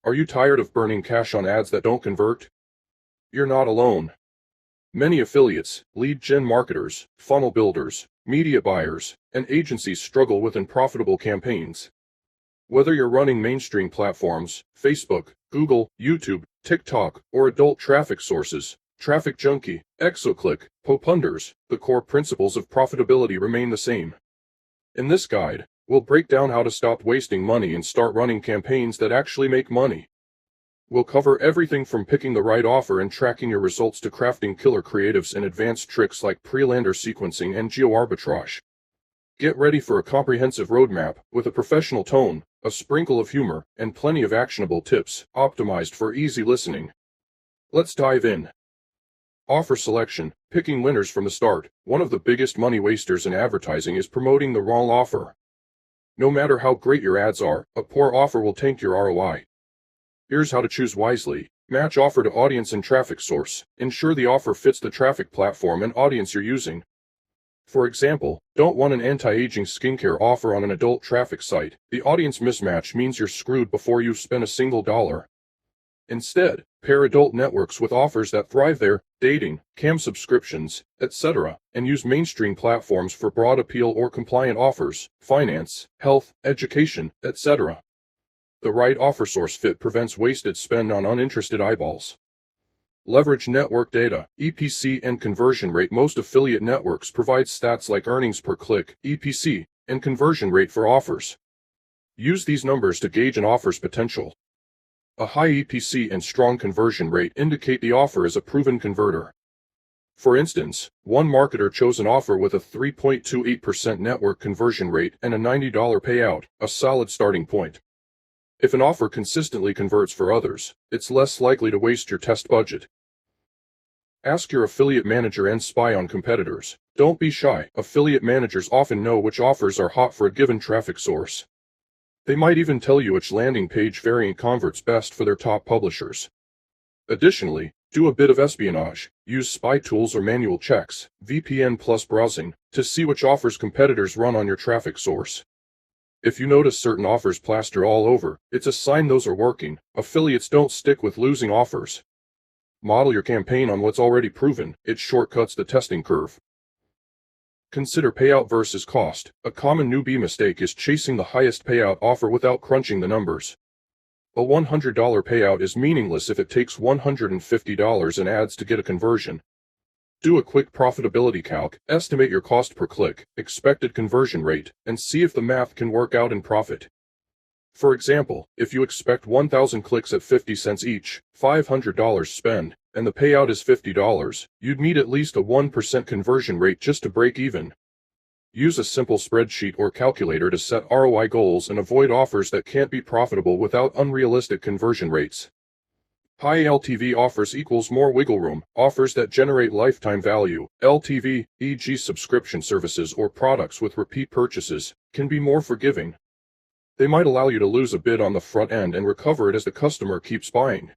Are you tired of burning cash on ads that don't convert? You're not alone. Many affiliates, lead gen marketers, funnel builders, media buyers, and agencies struggle with unprofitable campaigns. Whether you're running mainstream platforms, Facebook, Google, YouTube, TikTok, or adult traffic sources, Traffic Junkie, Exoclick, Popunders, the core principles of profitability remain the same. In this guide, we'll break down how to stop wasting money and start running campaigns that actually make money. We'll cover everything from picking the right offer and tracking your results to crafting killer creatives and advanced tricks like pre-lander sequencing and geo-arbitrage. Get ready for a comprehensive roadmap with a professional tone, a sprinkle of humor, and plenty of actionable tips, optimized for easy listening. Let's dive in. Offer selection, picking winners from the start. One of the biggest money wasters in advertising is promoting the wrong offer. No matter how great your ads are, a poor offer will tank your ROI. Here's how to choose wisely. Match offer to audience and traffic source. Ensure the offer fits the traffic platform and audience you're using. For example, don't want an anti-aging skincare offer on an adult traffic site. The audience mismatch means you're screwed before you've spent a single dollar. Instead, pair adult networks with offers that thrive there, dating, cam subscriptions, etc., and use mainstream platforms for broad appeal or compliant offers, finance, health, education, etc. The right offer source fit prevents wasted spend on uninterested eyeballs. Leverage network data, EPC and conversion rate. Most affiliate networks provide stats like earnings per click, EPC, and conversion rate for offers. Use these numbers to gauge an offer's potential. A high EPC and strong conversion rate indicate the offer is a proven converter. For instance, one marketer chose an offer with a 3.28% network conversion rate and a $90 payout, a solid starting point. If an offer consistently converts for others, it's less likely to waste your test budget. Ask your affiliate manager and spy on competitors. Don't be shy. Affiliate managers often know which offers are hot for a given traffic source. They might even tell you which landing page variant converts best for their top publishers. Additionally, do a bit of espionage. Use spy tools or manual checks, VPN plus browsing, to see which offers competitors run on your traffic source. If you notice certain offers plastered all over, it's a sign those are working. Affiliates don't stick with losing offers. Model your campaign on what's already proven. It shortcuts the testing curve. Consider payout versus cost. A common newbie mistake is chasing the highest payout offer without crunching the numbers. A $100 payout is meaningless if it takes $150 in ads to get a conversion. Do a quick profitability calc, estimate your cost per click, expected conversion rate, and see if the math can work out in profit. For example, if you expect 1,000 clicks at 50 cents each, $500 spend, and the payout is $50, you'd need at least a 1% conversion rate just to break even. Use a simple spreadsheet or calculator to set ROI goals and avoid offers that can't be profitable without unrealistic conversion rates. High LTV offers equals more wiggle room. Offers that generate lifetime value, LTV, e.g. subscription services or products with repeat purchases, can be more forgiving. They might allow you to lose a bit on the front end and recover it as the customer keeps buying.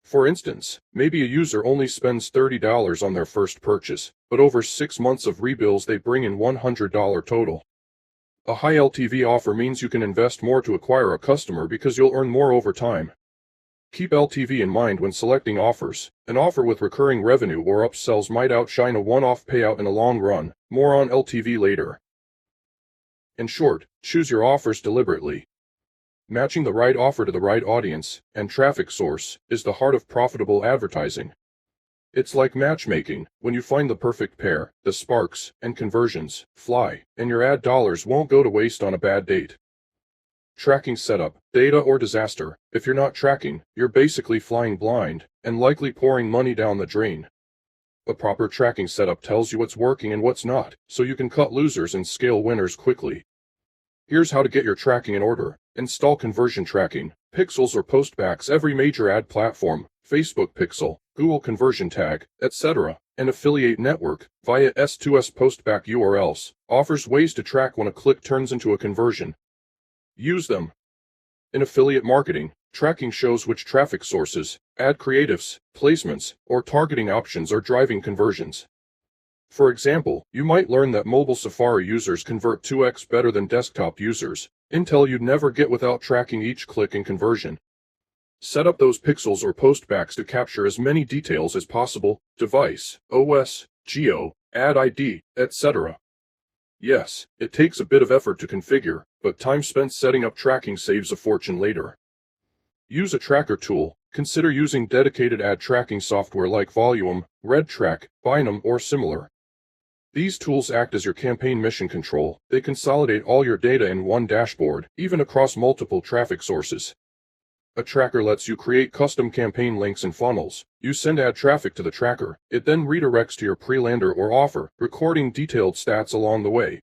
For instance, maybe a user only spends $30 on their first purchase, but over 6 months of rebills they bring in $100 total. A high LTV offer means you can invest more to acquire a customer because you'll earn more over time. Keep LTV in mind when selecting offers. An offer with recurring revenue or upsells might outshine a one-off payout in the long run. More on LTV later. In short, choose your offers deliberately. Matching the right offer to the right audience and traffic source is the heart of profitable advertising. It's like matchmaking. When you find the perfect pair, the sparks and conversions fly, and your ad dollars won't go to waste on a bad date. Tracking setup, data or disaster. If you're not tracking, you're basically flying blind and likely pouring money down the drain. A proper tracking setup tells you what's working and what's not, so you can cut losers and scale winners quickly. Here's how to get your tracking in order. Install conversion tracking, pixels or postbacks. Every major ad platform, Facebook Pixel, Google Conversion Tag, etc., and affiliate network, via S2S postback URLs, offers ways to track when a click turns into a conversion. Use them. In affiliate marketing, tracking shows which traffic sources, ad creatives, placements, or targeting options are driving conversions. For example, you might learn that mobile Safari users convert 2x better than desktop users, intel you'd never get without tracking each click and conversion. Set up those pixels or postbacks to capture as many details as possible: device, OS, geo, ad ID, etc. Yes, it takes a bit of effort to configure, but time spent setting up tracking saves a fortune later. Use a tracker tool. Consider using dedicated ad tracking software like Volume, RedTrack, Bynum, or similar. These tools act as your campaign mission control. They consolidate all your data in one dashboard, even across multiple traffic sources. A tracker lets you create custom campaign links and funnels. You send ad traffic to the tracker. It then redirects to your pre-lander or offer, recording detailed stats along the way.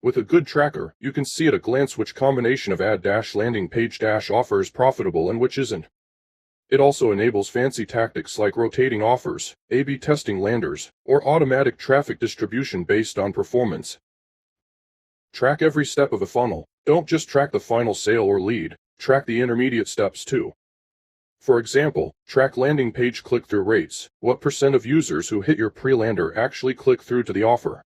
With a good tracker, you can see at a glance which combination of ad-landing page-offer is profitable and which isn't. It also enables fancy tactics like rotating offers, A/B testing landers, or automatic traffic distribution based on performance. Track every step of a funnel. Don't just track the final sale or lead, track the intermediate steps too. For example, track landing page click-through rates. What % of users who hit your pre-lander actually click through to the offer?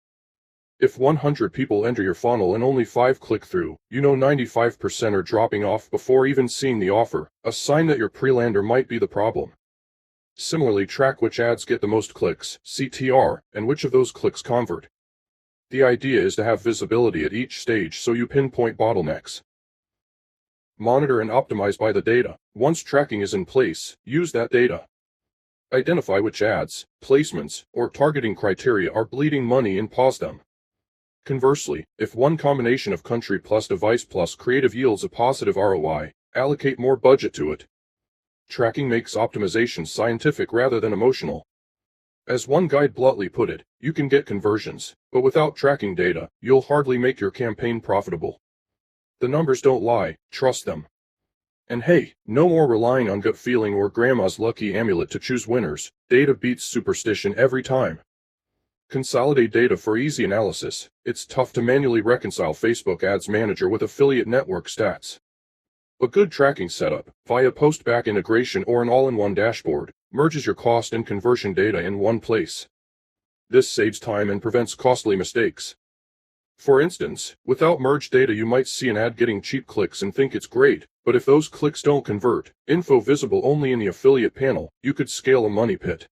If 100 people enter your funnel and only 5 click through, you know 95% are dropping off before even seeing the offer, a sign that your pre-lander might be the problem. Similarly, track which ads get the most clicks, CTR, and which of those clicks convert. The idea is to have visibility at each stage so you pinpoint bottlenecks. Monitor and optimize by the data. Once tracking is in place, use that data. Identify which ads, placements, or targeting criteria are bleeding money and pause them. Conversely, if one combination of country plus device plus creative yields a positive ROI, allocate more budget to it. Tracking makes optimization scientific rather than emotional. As one guide bluntly put it, you can get conversions, but without tracking data, you'll hardly make your campaign profitable. The numbers don't lie, trust them. And hey, no more relying on gut feeling or grandma's lucky amulet to choose winners. Data beats superstition every time. Consolidate data for easy analysis. It's tough to manually reconcile Facebook Ads Manager with affiliate network stats. A good tracking setup, via postback integration or an all-in-one dashboard, merges your cost and conversion data in one place. This saves time and prevents costly mistakes. For instance, without merged data you might see an ad getting cheap clicks and think it's great, but if those clicks don't convert, info visible only in the affiliate panel, you could scale a money pit.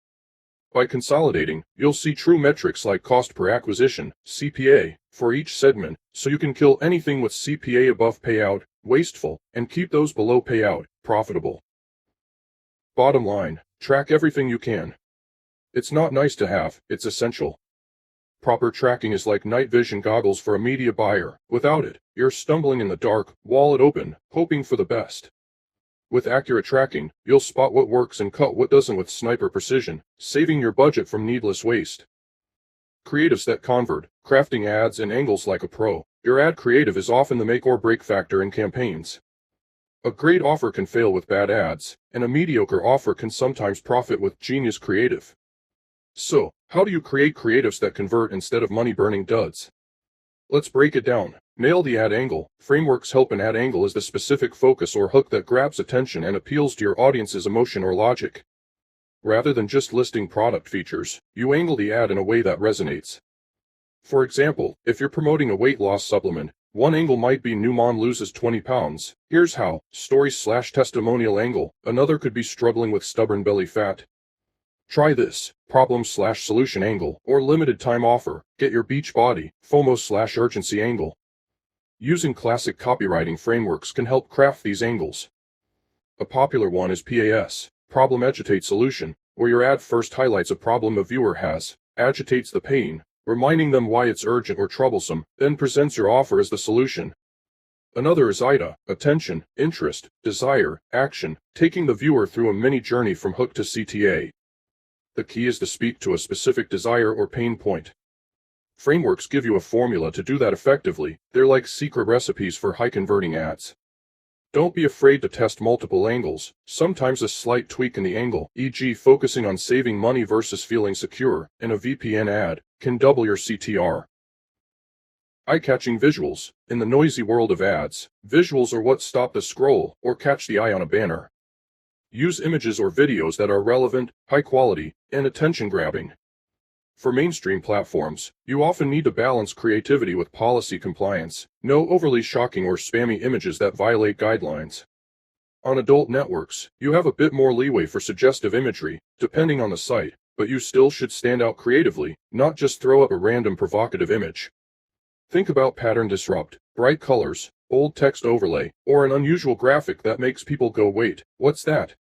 By consolidating, you'll see true metrics like cost per acquisition, CPA, for each segment, so you can kill anything with CPA above payout, wasteful, and keep those below payout, profitable. Bottom line, track everything you can. It's not nice to have, it's essential. Proper tracking is like night vision goggles for a media buyer. Without it, you're stumbling in the dark, wallet open, hoping for the best. With accurate tracking, you'll spot what works and cut what doesn't with sniper precision, saving your budget from needless waste. Creatives that convert, crafting ads and angles like a pro. Your ad creative is often the make or break factor in campaigns. A great offer can fail with bad ads, and a mediocre offer can sometimes profit with genius creative. So, how do you create creatives that convert instead of money-burning duds? Let's break it down. Nail the ad angle. Frameworks help. An ad angle is the specific focus or hook that grabs attention and appeals to your audience's emotion or logic. Rather than just listing product features, you angle the ad in a way that resonates. For example, if you're promoting a weight loss supplement, one angle might be new mom loses 20 pounds. Here's how. Story/testimonial angle. Another could be struggling with stubborn belly fat. Try this. Problem/solution angle, or limited time offer. Get your beach body. FOMO/urgency angle. Using classic copywriting frameworks can help craft these angles. A popular one is PAS, Problem Agitate Solution, where your ad first highlights a problem a viewer has, agitates the pain, reminding them why it's urgent or troublesome, then presents your offer as the solution. Another is IDA, Attention, Interest, Desire, Action, taking the viewer through a mini journey from hook to CTA. The key is to speak to a specific desire or pain point. Frameworks give you a formula to do that effectively. They're like secret recipes for high-converting ads. Don't be afraid to test multiple angles. Sometimes a slight tweak in the angle, e.g. focusing on saving money versus feeling secure, in a VPN ad, can double your CTR. Eye-catching visuals. In the noisy world of ads, visuals are what stop the scroll or catch the eye on a banner. Use images or videos that are relevant, high quality, and attention-grabbing. For mainstream platforms, you often need to balance creativity with policy compliance. No overly shocking or spammy images that violate guidelines. On adult networks, you have a bit more leeway for suggestive imagery, depending on the site, but you still should stand out creatively, not just throw up a random provocative image. Think about pattern disrupt, bright colors, bold text overlay, or an unusual graphic that makes people go, wait, what's that?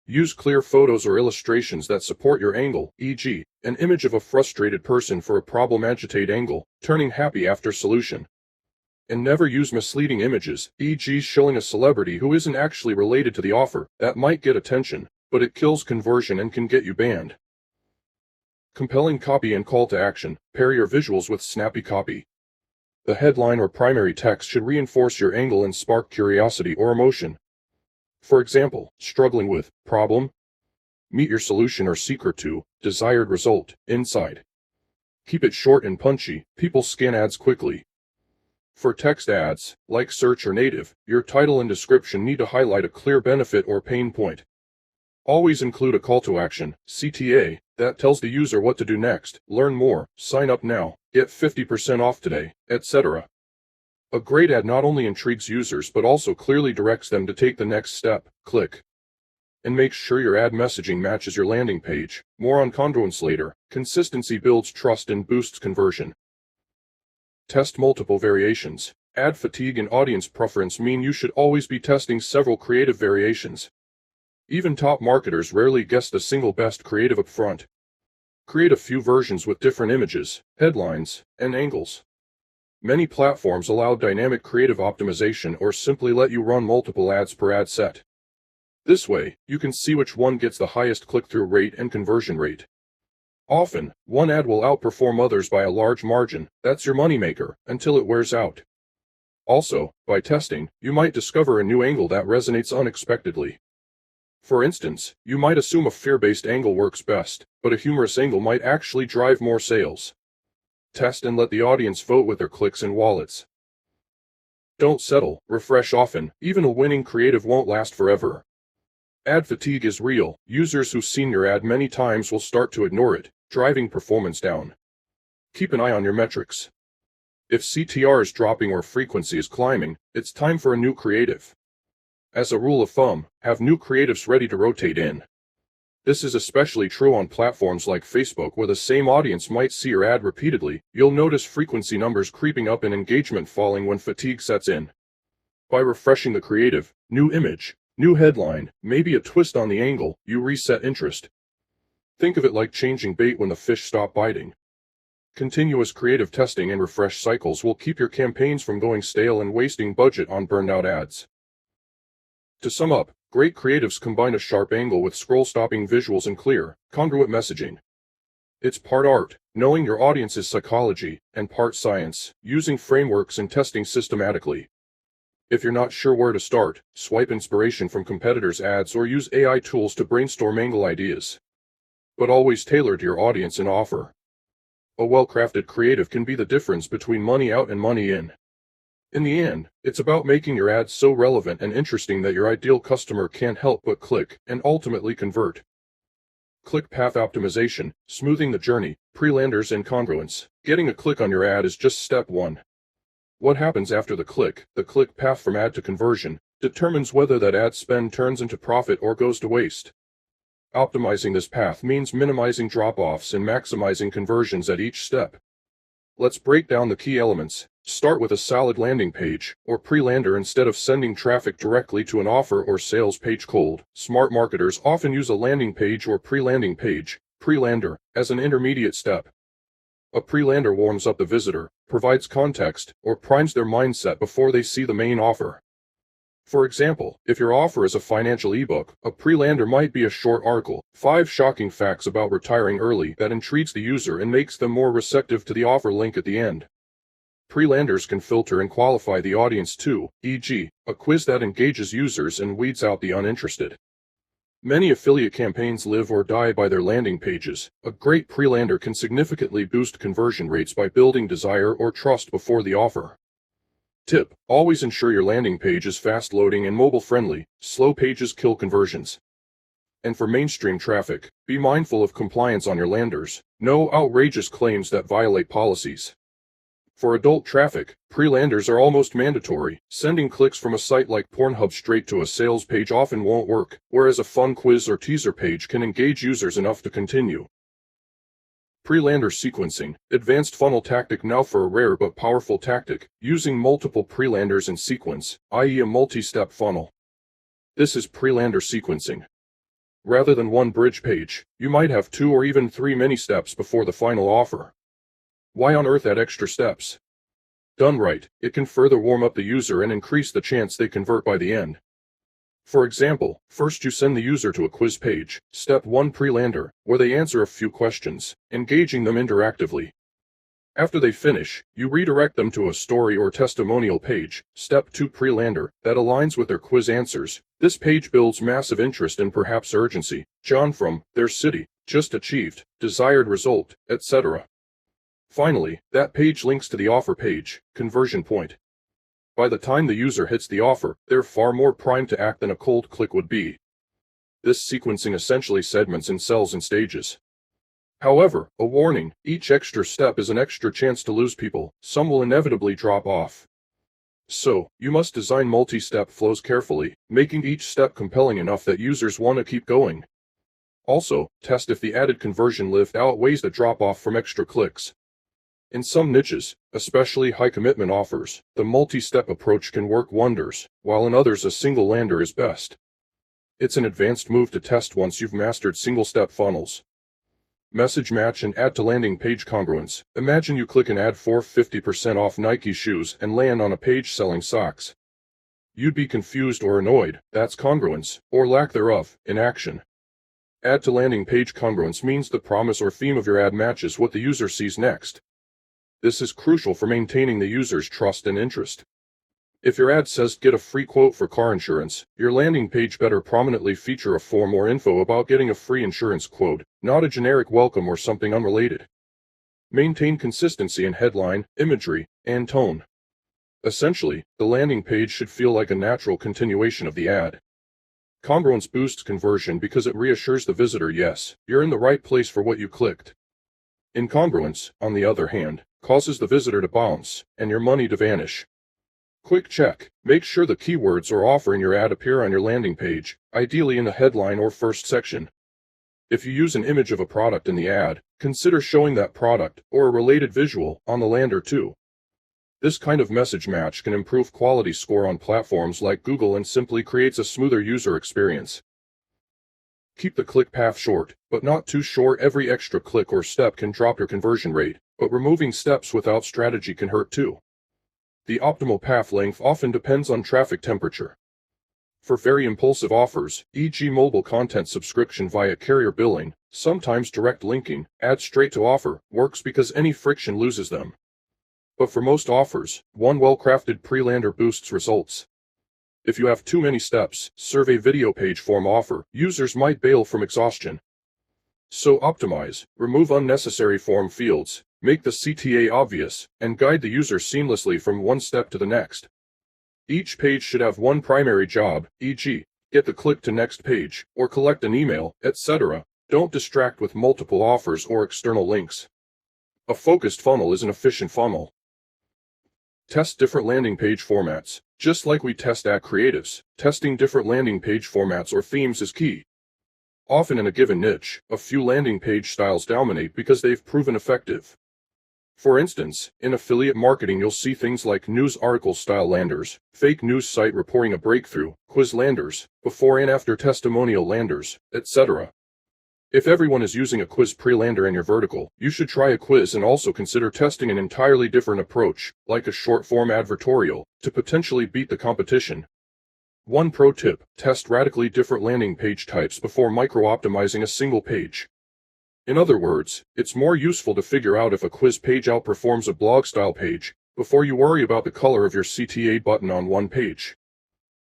Use clear photos or illustrations that support your angle, e.g., an image of a frustrated person for a problem agitate angle, turning happy after solution. And never use misleading images, e.g. showing a celebrity who isn't actually related to the offer. That might get attention, but it kills conversion and can get you banned. Compelling copy and call to action. Pair your visuals with snappy copy. The headline or primary text should reinforce your angle and spark curiosity or emotion. For example, struggling with problem, meet your solution or secret to desired result, inside. Keep it short and punchy. People scan ads quickly. For text ads, like search or native, your title and description need to highlight a clear benefit or pain point. Always include a call to action, CTA, that tells the user what to do next, learn more, sign up now, get 50% off today, etc. A great ad not only intrigues users but also clearly directs them to take the next step, click. And make sure your ad messaging matches your landing page. More on congruence later. Consistency builds trust and boosts conversion. Test multiple variations. Ad fatigue and audience preference mean you should always be testing several creative variations. Even top marketers rarely guess the single best creative up front. Create a few versions with different images, headlines, and angles. Many platforms allow dynamic creative optimization or simply let you run multiple ads per ad set. This way, you can see which one gets the highest click-through rate and conversion rate. Often, one ad will outperform others by a large margin. That's your moneymaker, until it wears out. Also, by testing, you might discover a new angle that resonates unexpectedly. For instance, you might assume a fear-based angle works best, but a humorous angle might actually drive more sales. Test and let the audience vote with their clicks and wallets. Don't settle, refresh often. Even a winning creative won't last forever. Ad fatigue is real. Users who've seen your ad many times will start to ignore it, driving performance down. Keep an eye on your metrics. If CTR is dropping or frequency is climbing, it's time for a new creative. As a rule of thumb, have new creatives ready to rotate in. This is especially true on platforms like Facebook where the same audience might see your ad repeatedly. You'll notice frequency numbers creeping up and engagement falling when fatigue sets in. By refreshing the creative, new image, new headline, maybe a twist on the angle, you reset interest. Think of it like changing bait when the fish stop biting. Continuous creative testing and refresh cycles will keep your campaigns from going stale and wasting budget on burned-out ads. To sum up, great creatives combine a sharp angle with scroll-stopping visuals and clear, congruent messaging. It's part art, knowing your audience's psychology, and part science, using frameworks and testing systematically. If you're not sure where to start, swipe inspiration from competitors' ads or use AI tools to brainstorm angle ideas. But always tailor to your audience and offer. A well-crafted creative can be the difference between money out and money in. In the end, it's about making your ads so relevant and interesting that your ideal customer can't help but click and ultimately convert. Click path optimization, smoothing the journey, pre-landers and congruence. Getting a click on your ad is just step one. What happens after the click path from ad to conversion, determines whether that ad spend turns into profit or goes to waste. Optimizing this path means minimizing drop-offs and maximizing conversions at each step. Let's break down the key elements. Start with a solid landing page, or pre-lander instead of sending traffic directly to an offer or sales page cold. Smart marketers often use a landing page or pre-landing page, pre-lander, as an intermediate step. A pre-lander warms up the visitor, provides context, or primes their mindset before they see the main offer. For example, if your offer is a financial ebook, a pre-lander might be a short article, 5 shocking facts about retiring early, that intrigues the user and makes them more receptive to the offer link at the end. Pre-landers can filter and qualify the audience too, e.g., a quiz that engages users and weeds out the uninterested. Many affiliate campaigns live or die by their landing pages. A great pre-lander can significantly boost conversion rates by building desire or trust before the offer. Tip: always ensure your landing page is fast-loading and mobile-friendly. Slow pages kill conversions. And for mainstream traffic, be mindful of compliance on your landers. No outrageous claims that violate policies. For adult traffic, pre-landers are almost mandatory. Sending clicks from a site like Pornhub straight to a sales page often won't work, whereas a fun quiz or teaser page can engage users enough to continue. Pre-lander sequencing, advanced funnel tactic. Now for a rare but powerful tactic, using multiple pre-landers in sequence, i.e. a multi-step funnel. This is pre-lander sequencing. Rather than one bridge page, you might have 2 or even 3 mini steps before the final offer. Why on earth add extra steps? Done right, it can further warm up the user and increase the chance they convert by the end. For example, first you send the user to a quiz page, step 1 pre-lander, where they answer a few questions, engaging them interactively. After they finish, you redirect them to a story or testimonial page, step 2 pre-lander, that aligns with their quiz answers. This page builds massive interest and perhaps urgency. John from their city, just achieved, desired result, etc. Finally, that page links to the offer page, conversion point. By the time the user hits the offer, they're far more primed to act than a cold click would be. This sequencing essentially segments and sells in stages. However, a warning, each extra step is an extra chance to lose people. Some will inevitably drop off. So, you must design multi-step flows carefully, making each step compelling enough that users want to keep going. Also, test if the added conversion lift outweighs the drop-off from extra clicks. In some niches, especially high-commitment offers, the multi-step approach can work wonders, while in others a single lander is best. It's an advanced move to test once you've mastered single-step funnels. Message match and add to landing page congruence. Imagine you click an ad for 50% off Nike shoes and land on a page selling socks. You'd be confused or annoyed. That's congruence, or lack thereof, in action. Add to landing page congruence means the promise or theme of your ad matches what the user sees next. This is crucial for maintaining the user's trust and interest. If your ad says get a free quote for car insurance, your landing page better prominently feature a form or info about getting a free insurance quote, not a generic welcome or something unrelated. Maintain consistency in headline, imagery, and tone. Essentially, the landing page should feel like a natural continuation of the ad. Congruence boosts conversion because it reassures the visitor yes, you're in the right place for what you clicked. Incongruence, on the other hand, causes the visitor to bounce, and your money to vanish. Quick check. Make sure the keywords or offer in your ad appear on your landing page, ideally in the headline or first section. If you use an image of a product in the ad, consider showing that product, or a related visual, on the lander too. This kind of message match can improve quality score on platforms like Google and simply creates a smoother user experience. Keep the click path short, but not too short. Every extra click or step can drop your conversion rate, but removing steps without strategy can hurt too. The optimal path length often depends on traffic temperature. For very impulsive offers, e.g. mobile content subscription via carrier billing, sometimes direct linking, add straight to offer, works because any friction loses them. But for most offers, one well-crafted pre-lander boosts results. If you have too many steps, survey video page form offer, users might bail from exhaustion. So optimize, remove unnecessary form fields, make the CTA obvious, and guide the user seamlessly from one step to the next. Each page should have one primary job, e.g., get the click to next page, or collect an email, etc. Don't distract with multiple offers or external links. A focused funnel is an efficient funnel. Test different landing page formats. Just like we test ad creatives, testing different landing page formats or themes is key. Often in a given niche, a few landing page styles dominate because they've proven effective. For instance, in affiliate marketing you'll see things like news article style landers, fake news site reporting a breakthrough, quiz landers, before and after testimonial landers, etc. If everyone is using a quiz pre-lander in your vertical, you should try a quiz and also consider testing an entirely different approach, like a short-form advertorial, to potentially beat the competition. One pro tip, test radically different landing page types before micro-optimizing a single page. In other words, it's more useful to figure out if a quiz page outperforms a blog-style page, before you worry about the color of your CTA button on one page.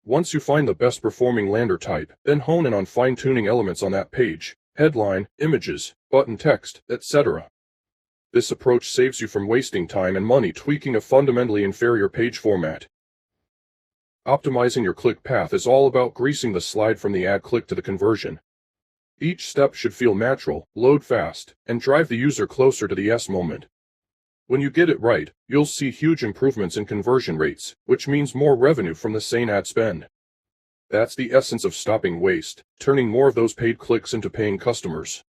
Once you find the best performing lander type, then hone in on fine-tuning elements on that page. Headline, images, button text, etc. This approach saves you from wasting time and money tweaking a fundamentally inferior page format. Optimizing your click path is all about greasing the slide from the ad click to the conversion. Each step should feel natural, load fast, and drive the user closer to the yes moment. When you get it right, you'll see huge improvements in conversion rates, which means more revenue from the same ad spend. That's the essence of stopping waste, turning more of those paid clicks into paying customers.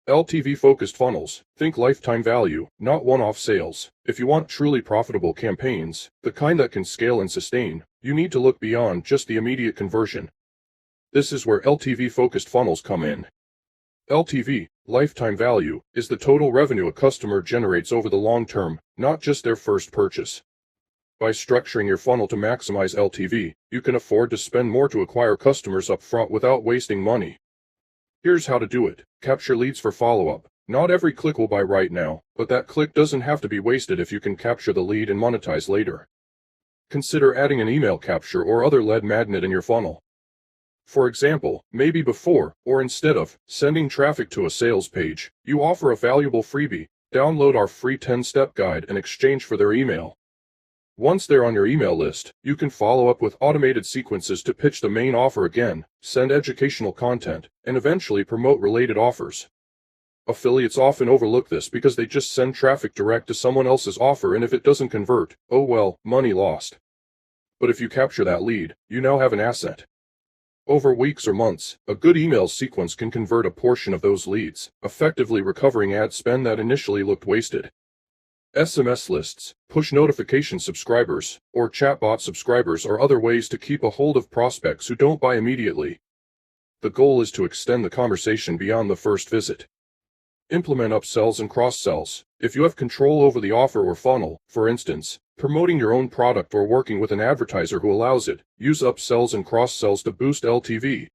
LTV-focused funnels. Think lifetime value, not one-off sales. If you want truly profitable campaigns, the kind that can scale and sustain, you need to look beyond just the immediate conversion. This is where LTV-focused funnels come in. LTV, lifetime value, is the total revenue a customer generates over the long term, not just their first purchase. By structuring your funnel to maximize LTV, you can afford to spend more to acquire customers up front without wasting money. Here's how to do it. Capture leads for follow-up. Not every click will buy right now, but that click doesn't have to be wasted if you can capture the lead and monetize later. Consider adding an email capture or other lead magnet in your funnel. For example, maybe before, or instead of, sending traffic to a sales page, you offer a valuable freebie. Download our free 10-step guide in exchange for their email. Once they're on your email list, you can follow up with automated sequences to pitch the main offer again, send educational content, and eventually promote related offers. Affiliates often overlook this because they just send traffic direct to someone else's offer, and if it doesn't convert, oh well, money lost. But if you capture that lead, you now have an asset. Over weeks or months, a good email sequence can convert a portion of those leads, effectively recovering ad spend that initially looked wasted. SMS lists, push notification subscribers, or chatbot subscribers are other ways to keep a hold of prospects who don't buy immediately. The goal is to extend the conversation beyond the first visit. Implement upsells and cross-sells. If you have control over the offer or funnel, for instance, promoting your own product or working with an advertiser who allows it, use upsells and cross-sells to boost LTV.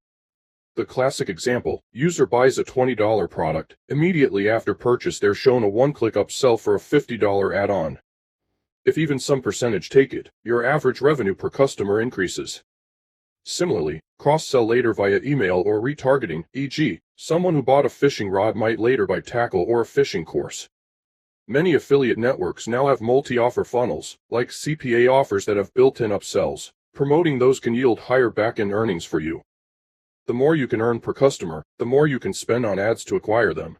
The classic example, user buys a $20 product. Immediately after purchase they're shown a one-click upsell for a $50 add-on. If even some percentage take it, your average revenue per customer increases. Similarly, cross-sell later via email or retargeting, e.g., someone who bought a fishing rod might later buy tackle or a fishing course. Many affiliate networks now have multi-offer funnels, like CPA offers that have built-in upsells. Promoting those can yield higher back-end earnings for you. The more you can earn per customer, the more you can spend on ads to acquire them.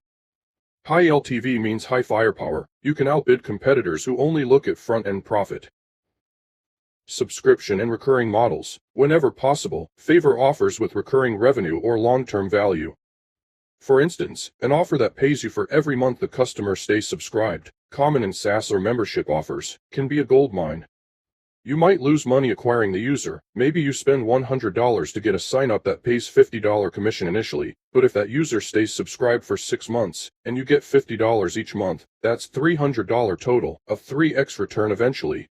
High LTV means high firepower. You can outbid competitors who only look at front-end profit. Subscription and recurring models. Whenever possible, favor offers with recurring revenue or long-term value. For instance, an offer that pays you for every month the customer stays subscribed, common in SaaS or membership offers, can be a goldmine. You might lose money acquiring the user. Maybe you spend $100 to get a sign-up that pays $50 commission initially, but if that user stays subscribed for 6 months, and you get $50 each month, that's $300 total, a 3x return eventually.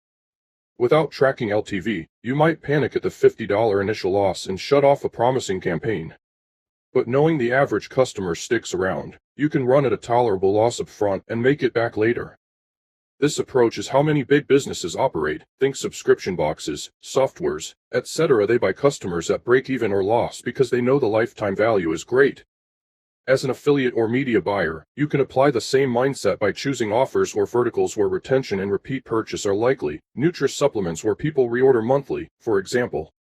Without tracking LTV, you might panic at the $50 initial loss and shut off a promising campaign. But knowing the average customer sticks around, you can run at a tolerable loss up front and make it back later. This approach is how many big businesses operate. Think subscription boxes, softwares, etc. They buy customers at break-even or loss because they know the lifetime value is great. As an affiliate or media buyer, you can apply the same mindset by choosing offers or verticals where retention and repeat purchase are likely. Nutri supplements where people reorder monthly, for example.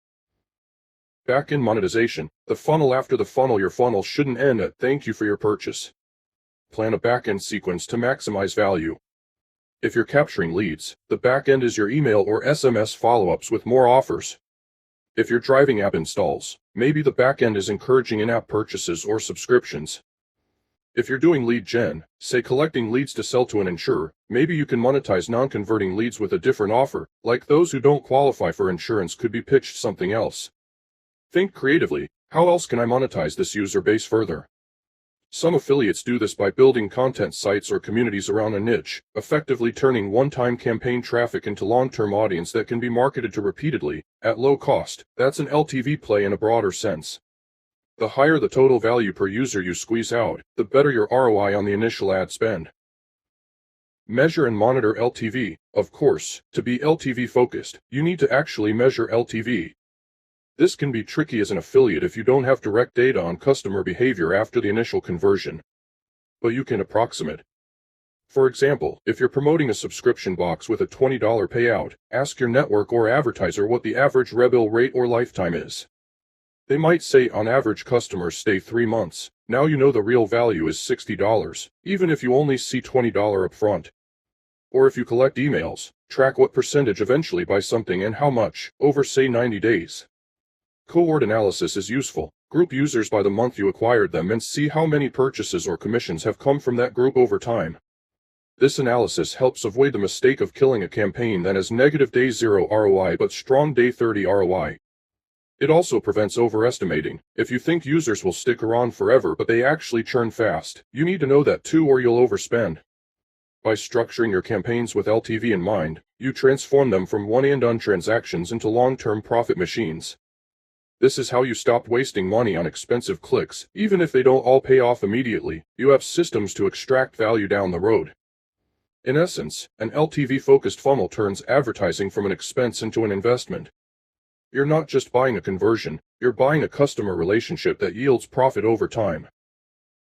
Back-end monetization. The funnel after the funnel. Your funnel shouldn't end at "thank you for your purchase." Plan a back-end sequence to maximize value. If you're capturing leads, the back end is your email or SMS follow-ups with more offers. If you're driving app installs, maybe the back end is encouraging in-app purchases or subscriptions. If you're doing lead gen, say collecting leads to sell to an insurer, maybe you can monetize non-converting leads with a different offer, like those who don't qualify for insurance could be pitched something else. Think creatively. How else can I monetize this user base further? Some affiliates do this by building content sites or communities around a niche, effectively turning one-time campaign traffic into long-term audience that can be marketed to repeatedly, at low cost. That's an LTV play in a broader sense. The higher the total value per user you squeeze out, the better your ROI on the initial ad spend. Measure and monitor LTV. Of course, to be LTV focused, you need to actually measure LTV. This can be tricky as an affiliate if you don't have direct data on customer behavior after the initial conversion. But you can approximate. For example, if you're promoting a subscription box with a $20 payout, ask your network or advertiser what the average rebill rate or lifetime is. They might say on average customers stay 3 months. Now you know the real value is $60, even if you only see $20 upfront. Or if you collect emails, track what percentage eventually buy something and how much, over say 90 days. Cohort analysis is useful. Group users by the month you acquired them and see how many purchases or commissions have come from that group over time. This analysis helps avoid the mistake of killing a campaign that has negative day 0 ROI but strong day 30 ROI. It also prevents overestimating. If you think users will stick around forever but they actually churn fast, you need to know that too or you'll overspend. By structuring your campaigns with LTV in mind, you transform them from one-and-done transactions into long-term profit machines. This is how you stop wasting money on expensive clicks. Even if they don't all pay off immediately, you have systems to extract value down the road. In essence, an LTV-focused funnel turns advertising from an expense into an investment. You're not just buying a conversion, you're buying a customer relationship that yields profit over time.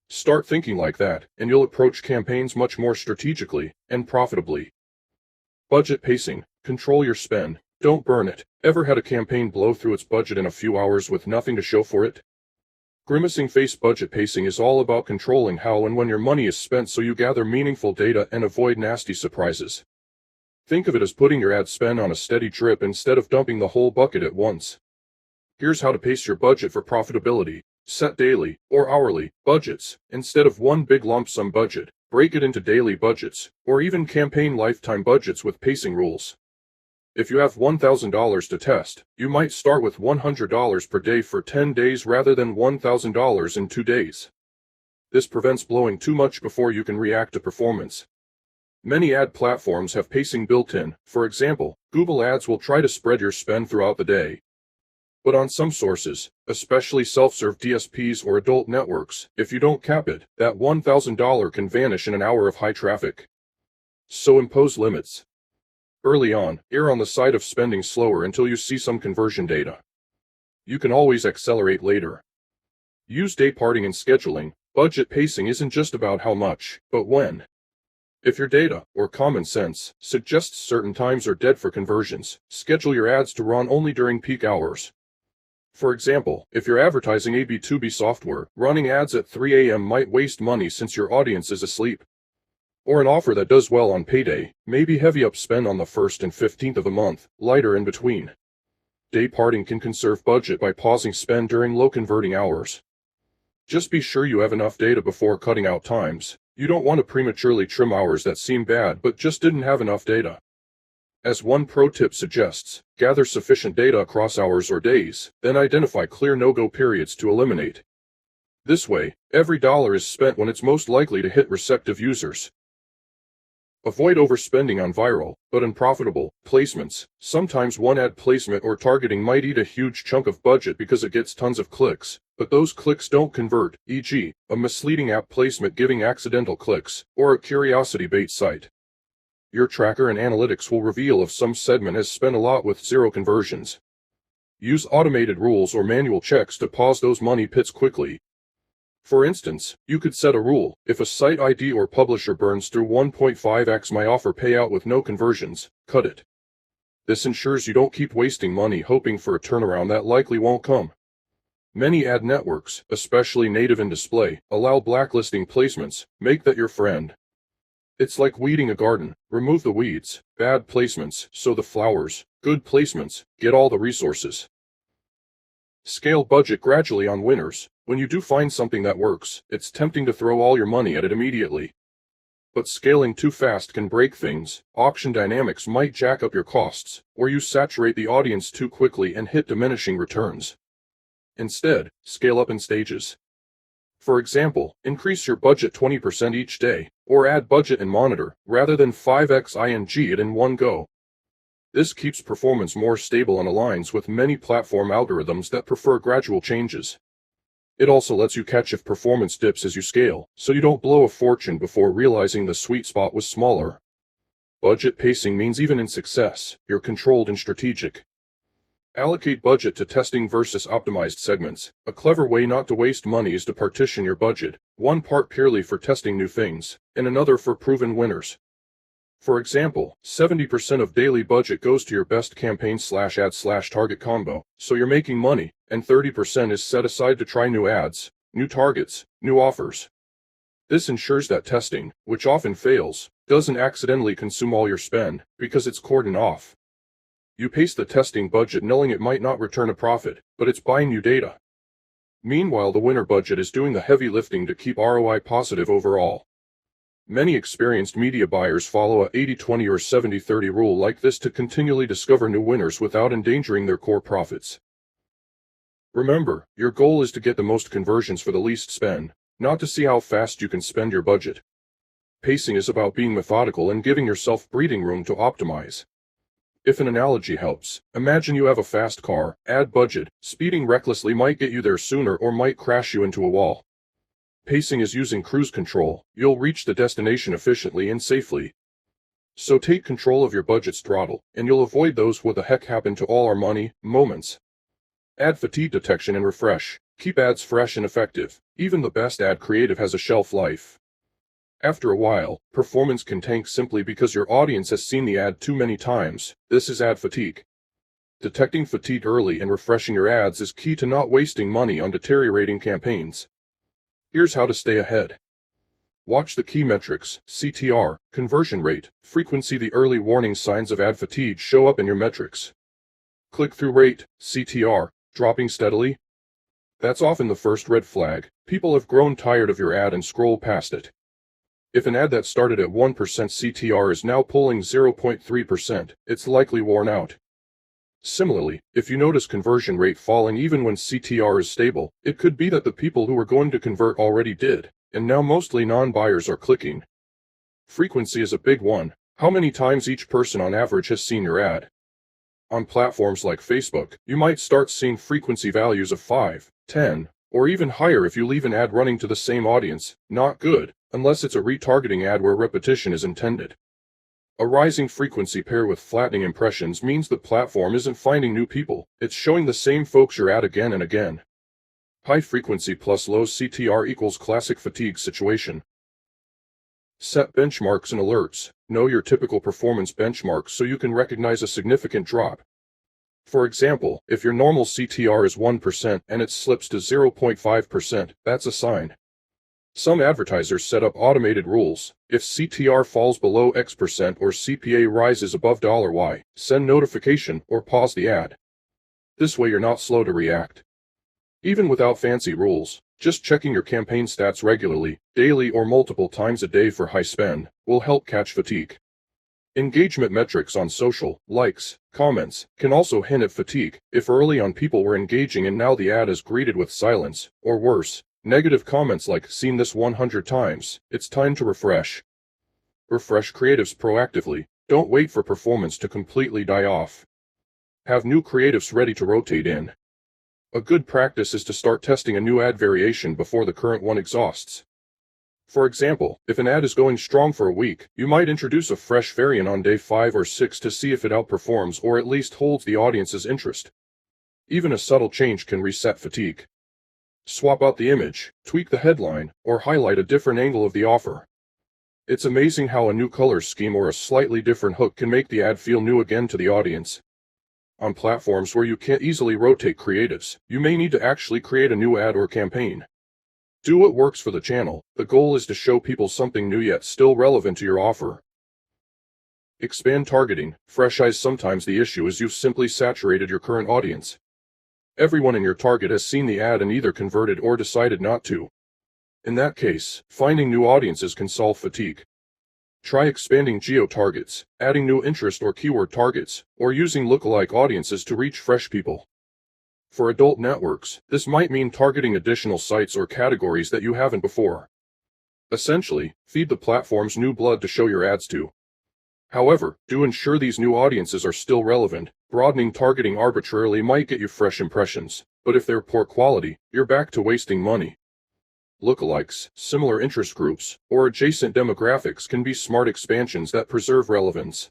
Start thinking like that, and you'll approach campaigns much more strategically and profitably. Budget pacing. Control your spend. Don't burn it. Ever had a campaign blow through its budget in a few hours with nothing to show for it? Grimacing Face budget pacing is all about controlling how and when your money is spent so you gather meaningful data and avoid nasty surprises. Think of it as putting your ad spend on a steady drip instead of dumping the whole bucket at once. Here's how to pace your budget for profitability. Set daily or hourly budgets. Instead of one big lump sum budget, break it into daily budgets, or even campaign lifetime budgets with pacing rules. If you have $1,000 to test, you might start with $100 per day for 10 days rather than $1,000 in 2 days. This prevents blowing too much before you can react to performance. Many ad platforms have pacing built in. For example, Google Ads will try to spread your spend throughout the day. But on some sources, especially self-serve DSPs or adult networks, if you don't cap it, that $1,000 can vanish in an hour of high traffic. So impose limits. Early on, err on the side of spending slower until you see some conversion data. You can always accelerate later. Use day parting and scheduling. Budget pacing isn't just about how much, but when. If your data, or common sense, suggests certain times are dead for conversions, schedule your ads to run only during peak hours. For example, if you're advertising a B2B software, running ads at 3 a.m. might waste money since your audience is asleep. Or an offer that does well on payday, maybe heavy up spend on the 1st and 15th of the month, lighter in between. Day parting can conserve budget by pausing spend during low converting hours. Just be sure you have enough data before cutting out times. You don't want to prematurely trim hours that seem bad but just didn't have enough data. As one pro tip suggests, gather sufficient data across hours or days, then identify clear no-go periods to eliminate. This way, every dollar is spent when it's most likely to hit receptive users. Avoid overspending on viral, but unprofitable, placements. Sometimes one ad placement or targeting might eat a huge chunk of budget because it gets tons of clicks, but those clicks don't convert, e.g., a misleading app placement giving accidental clicks, or a curiosity bait site. Your tracker and analytics will reveal if some segment has spent a lot with zero conversions. Use automated rules or manual checks to pause those money pits quickly. For instance, you could set a rule: if a site ID or publisher burns through 1.5x my offer payout with no conversions, cut it. This ensures you don't keep wasting money hoping for a turnaround that likely won't come. Many ad networks, especially native and display, allow blacklisting placements. Make that your friend. It's like weeding a garden. Remove the weeds, bad placements, sow the flowers. Good placements, get all the resources. Scale budget gradually on winners. When you do find something that works, it's tempting to throw all your money at it immediately. But scaling too fast can break things. Auction dynamics might jack up your costs, or you saturate the audience too quickly and hit diminishing returns. Instead, scale up in stages. For example, increase your budget 20% each day, or add budget and monitor, rather than 5x it in one go. This keeps performance more stable and aligns with many platform algorithms that prefer gradual changes. It also lets you catch if performance dips as you scale, so you don't blow a fortune before realizing the sweet spot was smaller. Budget pacing means even in success, you're controlled and strategic. Allocate budget to testing versus optimized segments. A clever way not to waste money is to partition your budget, one part purely for testing new things, and another for proven winners. For example, 70% of daily budget goes to your best campaign/ad/target combo, so you're making money, and 30% is set aside to try new ads, new targets, new offers. This ensures that testing, which often fails, doesn't accidentally consume all your spend, because it's cordoned off. You pace the testing budget knowing it might not return a profit, but it's buying you data. Meanwhile, the winner budget is doing the heavy lifting to keep ROI positive overall. Many experienced media buyers follow a 80-20 or 70-30 rule like this to continually discover new winners without endangering their core profits. Remember, your goal is to get the most conversions for the least spend, not to see how fast you can spend your budget. Pacing is about being methodical and giving yourself breathing room to optimize. If an analogy helps, imagine you have a fast car, add budget, speeding recklessly might get you there sooner or might crash you into a wall. Pacing is using cruise control, you'll reach the destination efficiently and safely. So take control of your budget's throttle, and you'll avoid those "what the heck happened to all our money" moments. Ad fatigue detection and refresh. Keep ads fresh and effective. Even the best ad creative has a shelf life. After a while, performance can tank simply because your audience has seen the ad too many times. This is ad fatigue. Detecting fatigue early and refreshing your ads is key to not wasting money on deteriorating campaigns. Here's how to stay ahead. Watch the key metrics: CTR, conversion rate, frequency. The early warning signs of ad fatigue show up in your metrics. Click-through rate, CTR, dropping steadily. That's often the first red flag. People have grown tired of your ad and scroll past it. If an ad that started at 1% CTR is now pulling 0.3%, it's likely worn out. Similarly, if you notice conversion rate falling even when CTR is stable, it could be that the people who were going to convert already did, and now mostly non-buyers are clicking. Frequency is a big one. How many times each person on average has seen your ad? On platforms like Facebook, you might start seeing frequency values of 5, 10, or even higher if you leave an ad running to the same audience. Not good, unless it's a retargeting ad where repetition is intended. A rising frequency paired with flattening impressions means the platform isn't finding new people, it's showing the same folks your ad again and again. High frequency plus low CTR equals classic fatigue situation. Set benchmarks and alerts. Know your typical performance benchmarks so you can recognize a significant drop. For example, if your normal CTR is 1% and it slips to 0.5%, that's a sign. Some advertisers set up automated rules. If CTR falls below X% or CPA rises above $Y, send notification or pause the ad. This way you're not slow to react. Even without fancy rules, just checking your campaign stats regularly, daily or multiple times a day for high spend, will help catch fatigue. Engagement metrics on social, likes, comments, can also hint at fatigue. If early on people were engaging and now the ad is greeted with silence, or worse, negative comments like "seen this 100 times, it's time to refresh." Refresh creatives proactively. Don't wait for performance to completely die off. Have new creatives ready to rotate in. A good practice is to start testing a new ad variation before the current one exhausts. For example, if an ad is going strong for a week, you might introduce a fresh variant on day 5 or 6 to see if it outperforms or at least holds the audience's interest. Even a subtle change can reset fatigue. Swap out the image, tweak the headline, or highlight a different angle of the offer. It's amazing how a new color scheme or a slightly different hook can make the ad feel new again to the audience. On platforms where you can't easily rotate creatives, you may need to actually create a new ad or campaign. Do what works for the channel. The goal is to show people something new yet still relevant to your offer. Expand targeting. Fresh eyes. Sometimes the issue is you've simply saturated your current audience. Everyone in your target has seen the ad and either converted or decided not to. In that case, finding new audiences can solve fatigue. Try expanding geo-targets, adding new interest or keyword targets, or using lookalike audiences to reach fresh people. For adult networks, this might mean targeting additional sites or categories that you haven't before. Essentially, feed the platform's new blood to show your ads to. However, do ensure these new audiences are still relevant. Broadening targeting arbitrarily might get you fresh impressions, but if they're poor quality, you're back to wasting money. Lookalikes, similar interest groups, or adjacent demographics can be smart expansions that preserve relevance.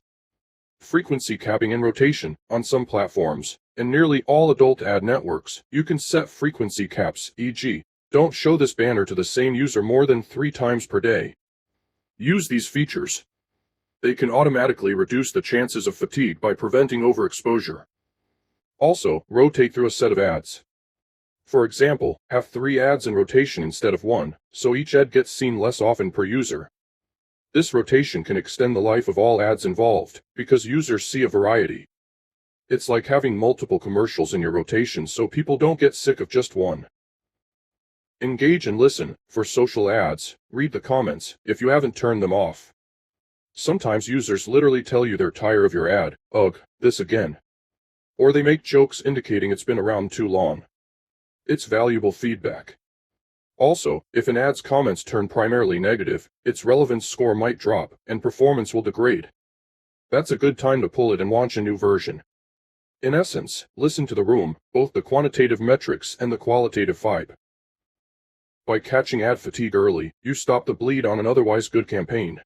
Frequency capping and rotation. On some platforms, and nearly all adult ad networks, you can set frequency caps, e.g., don't show this banner to the same user more than 3 times per day. Use these features. They can automatically reduce the chances of fatigue by preventing overexposure. Also, rotate through a set of ads. For example, have 3 ads in rotation instead of 1, so each ad gets seen less often per user. This rotation can extend the life of all ads involved, because users see a variety. It's like having multiple commercials in your rotation so people don't get sick of just one. Engage and listen. For social ads, read the comments, if you haven't turned them off. Sometimes users literally tell you they're tired of your ad, ugh, this again. Or they make jokes indicating it's been around too long. It's valuable feedback. Also, if an ad's comments turn primarily negative, its relevance score might drop, and performance will degrade. That's a good time to pull it and launch a new version. In essence, listen to the room, both the quantitative metrics and the qualitative vibe. By catching ad fatigue early, you stop the bleed on an otherwise good campaign.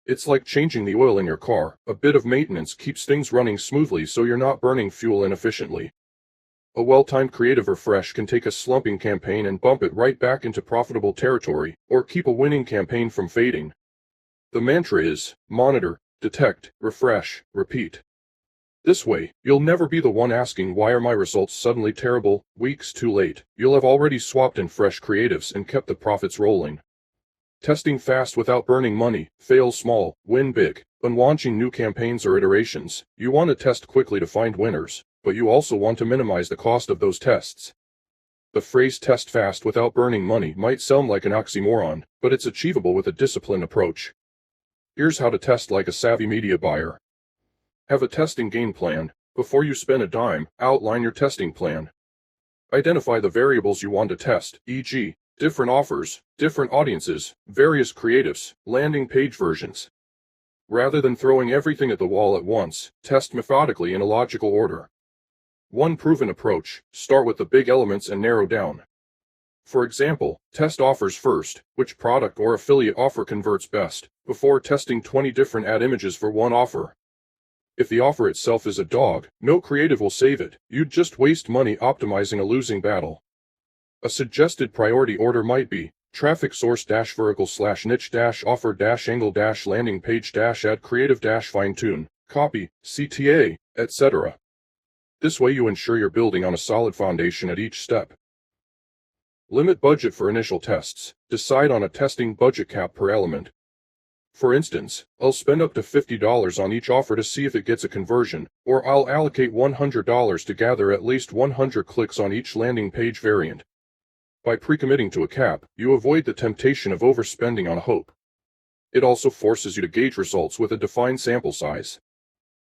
It's like changing the oil in your car. A bit of maintenance keeps things running smoothly so you're not burning fuel inefficiently. A well-timed creative refresh can take a slumping campaign and bump it right back into profitable territory, or keep a winning campaign from fading. The mantra is, monitor, detect, refresh, repeat. This way, you'll never be the one asking why are my results suddenly terrible, weeks too late. You'll have already swapped in fresh creatives and kept the profits rolling. Testing fast without burning money, fail small, win big. When launching new campaigns or iterations, you want to test quickly to find winners, but you also want to minimize the cost of those tests. The phrase test fast without burning money might sound like an oxymoron, but it's achievable with a disciplined approach. Here's how to test like a savvy media buyer. Have a testing game plan. Before you spend a dime, outline your testing plan. Identify the variables you want to test, e.g., different offers, different audiences, various creatives, landing page versions. Rather than throwing everything at the wall at once, test methodically in a logical order. One proven approach: start with the big elements and narrow down. For example, test offers first, which product or affiliate offer converts best, before testing 20 different ad images for one offer. If the offer itself is a dog, no creative will save it. You'd just waste money optimizing a losing battle. A suggested priority order might be traffic source vertical niche offer angle landing page ad creative fine tune, copy, CTA, etc. This way you ensure you're building on a solid foundation at each step. Limit budget for initial tests. Decide on a testing budget cap per element. For instance, I'll spend up to $50 on each offer to see if it gets a conversion, or I'll allocate $100 to gather at least 100 clicks on each landing page variant. By pre-committing to a cap, you avoid the temptation of overspending on hope. It also forces you to gauge results with a defined sample size.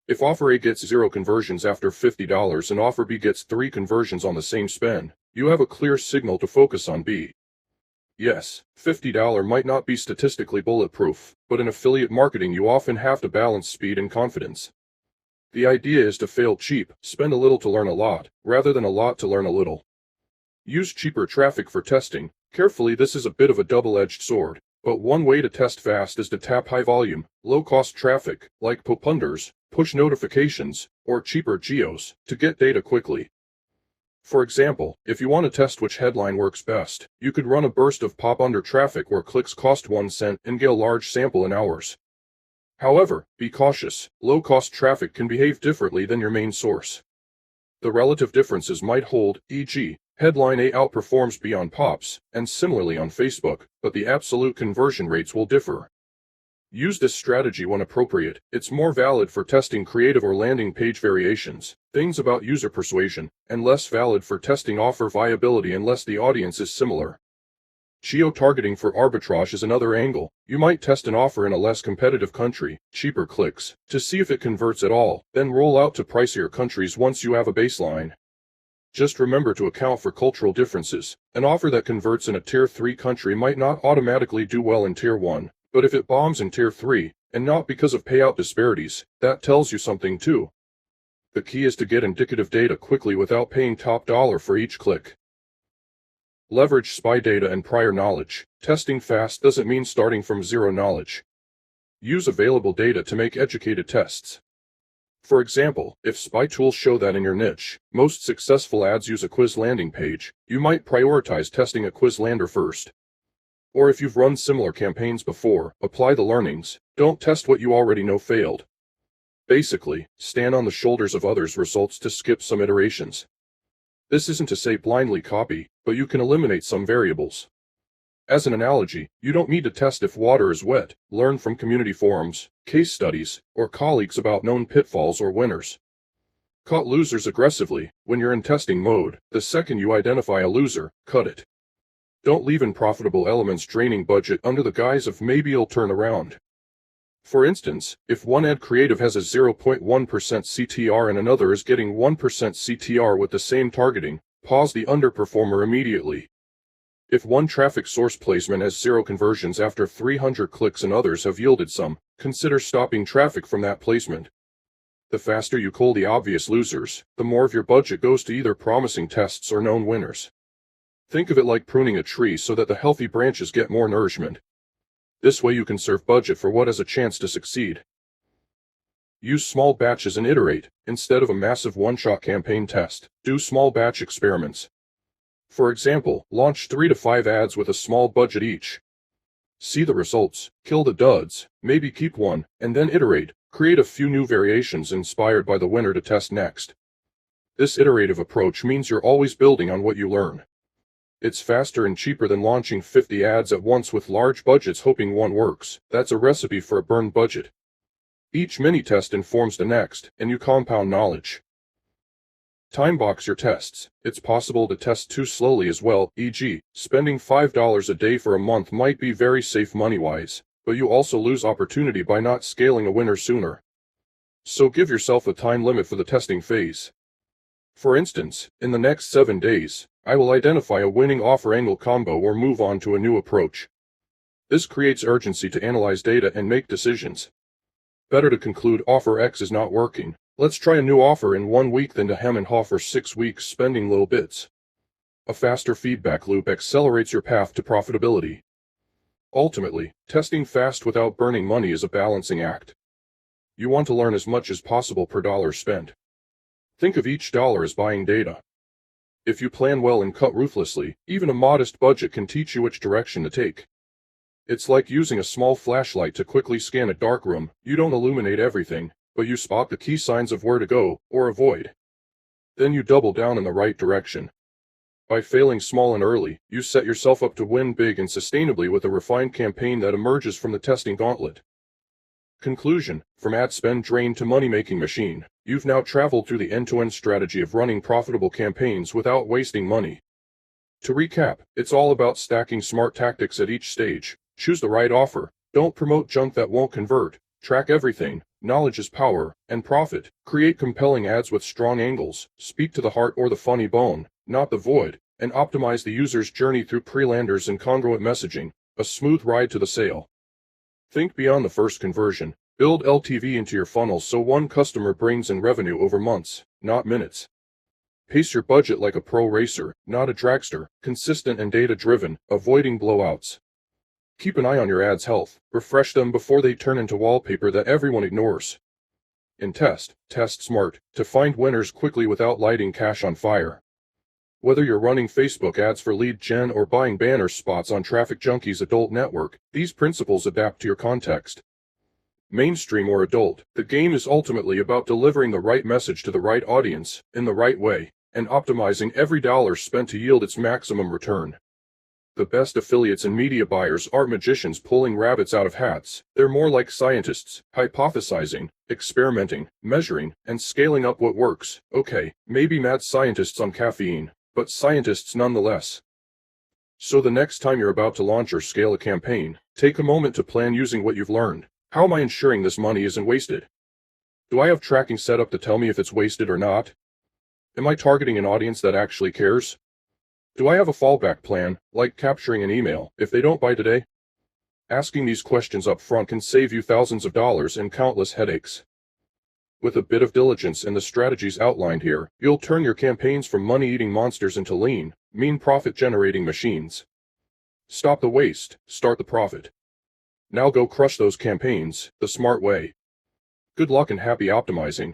If offer A gets 0 conversions after $50 and offer B gets 3 conversions on the same spend, you have a clear signal to focus on B. Yes, $50 might not be statistically bulletproof, but in affiliate marketing you often have to balance speed and confidence. The idea is to fail cheap, spend a little to learn a lot, rather than a lot to learn a little. Use cheaper traffic for testing. Carefully, this is a bit of a double-edged sword, but one way to test fast is to tap high-volume, low-cost traffic, like pop-unders, push notifications, or cheaper geos, to get data quickly. For example, if you want to test which headline works best, you could run a burst of pop-under traffic where clicks cost 1 cent and get a large sample in hours. However, be cautious. Low-cost traffic can behave differently than your main source. The relative differences might hold, e.g., headline A outperforms B on pops, and similarly on Facebook, but the absolute conversion rates will differ. Use this strategy when appropriate. It's more valid for testing creative or landing page variations, things about user persuasion, and less valid for testing offer viability unless the audience is similar. Geo-targeting for arbitrage is another angle. You might test an offer in a less competitive country, cheaper clicks, to see if it converts at all, then roll out to pricier countries once you have a baseline. Just remember to account for cultural differences. An offer that converts in a Tier 3 country might not automatically do well in Tier 1, but if it bombs in Tier 3, and not because of payout disparities, that tells you something too. The key is to get indicative data quickly without paying top dollar for each click. Leverage SPY data and prior knowledge. Testing fast doesn't mean starting from zero knowledge. Use available data to make educated tests. For example, if SPY tools show that in your niche, most successful ads use a quiz landing page, you might prioritize testing a quiz lander first. Or if you've run similar campaigns before, apply the learnings. Don't test what you already know failed. Basically, stand on the shoulders of others' results to skip some iterations. This isn't to say blindly copy, but you can eliminate some variables. As an analogy, you don't need to test if water is wet. Learn from community forums, case studies, or colleagues about known pitfalls or winners. Cut losers aggressively. When you're in testing mode, the second you identify a loser, cut it. Don't leave unprofitable elements draining budget under the guise of maybe it'll turn around. For instance, if one ad creative has a 0.1% CTR and another is getting 1% CTR with the same targeting, pause the underperformer immediately. If one traffic source placement has 0 conversions after 300 clicks and others have yielded some, consider stopping traffic from that placement. The faster you cull the obvious losers, the more of your budget goes to either promising tests or known winners. Think of it like pruning a tree so that the healthy branches get more nourishment. This way you conserve budget for what has a chance to succeed. Use small batches and iterate. Instead of a massive one-shot campaign test, do small batch experiments. For example, launch 3 to 5 ads with a small budget each. See the results, kill the duds, maybe keep one, and then iterate. Create a few new variations inspired by the winner to test next. This iterative approach means you're always building on what you learn. It's faster and cheaper than launching 50 ads at once with large budgets hoping one works. That's a recipe for a burned budget. Each mini-test informs the next, and you compound knowledge. Timebox your tests. It's possible to test too slowly as well, e.g., spending $5 a day for a month might be very safe money-wise, but you also lose opportunity by not scaling a winner sooner. So give yourself a time limit for the testing phase. For instance, in the next 7 days, I will identify a winning offer angle combo or move on to a new approach. This creates urgency to analyze data and make decisions. Better to conclude offer X is not working. Let's try a new offer in 1 week than to hem and haw for 6 weeks spending little bits. A faster feedback loop accelerates your path to profitability. Ultimately, testing fast without burning money is a balancing act. You want to learn as much as possible per dollar spent. Think of each dollar as buying data. If you plan well and cut ruthlessly, even a modest budget can teach you which direction to take. It's like using a small flashlight to quickly scan a dark room. You don't illuminate everything, but you spot the key signs of where to go, or avoid. Then you double down in the right direction. By failing small and early, you set yourself up to win big and sustainably with a refined campaign that emerges from the testing gauntlet. Conclusion: from ad spend drain to money-making machine, you've now traveled through the end-to-end strategy of running profitable campaigns without wasting money. To recap, it's all about stacking smart tactics at each stage. Choose the right offer, don't promote junk that won't convert, track everything, knowledge is power, and profit. Create compelling ads with strong angles, speak to the heart or the funny bone, not the void, and optimize the user's journey through pre-landers and congruent messaging, a smooth ride to the sale. Think beyond the first conversion. Build LTV into your funnel so one customer brings in revenue over months, not minutes. Pace your budget like a pro racer, not a dragster, consistent and data-driven, avoiding blowouts. Keep an eye on your ads' health, refresh them before they turn into wallpaper that everyone ignores. And test smart, to find winners quickly without lighting cash on fire. Whether you're running Facebook ads for lead gen or buying banner spots on Traffic Junkie's adult network, these principles adapt to your context. Mainstream or adult, the game is ultimately about delivering the right message to the right audience, in the right way, and optimizing every dollar spent to yield its maximum return. The best affiliates and media buyers aren't magicians pulling rabbits out of hats. They're more like scientists, hypothesizing, experimenting, measuring, and scaling up what works. Okay, maybe mad scientists on caffeine, but scientists nonetheless. So the next time you're about to launch or scale a campaign, take a moment to plan using what you've learned. How am I ensuring this money isn't wasted? Do I have tracking set up to tell me if it's wasted or not? Am I targeting an audience that actually cares? Do I have a fallback plan, like capturing an email, if they don't buy today? Asking these questions up front can save you thousands of dollars and countless headaches. With a bit of diligence and the strategies outlined here, you'll turn your campaigns from money-eating monsters into lean, mean profit-generating machines. Stop the waste, start the profit. Now go crush those campaigns, the smart way. Good luck and happy optimizing.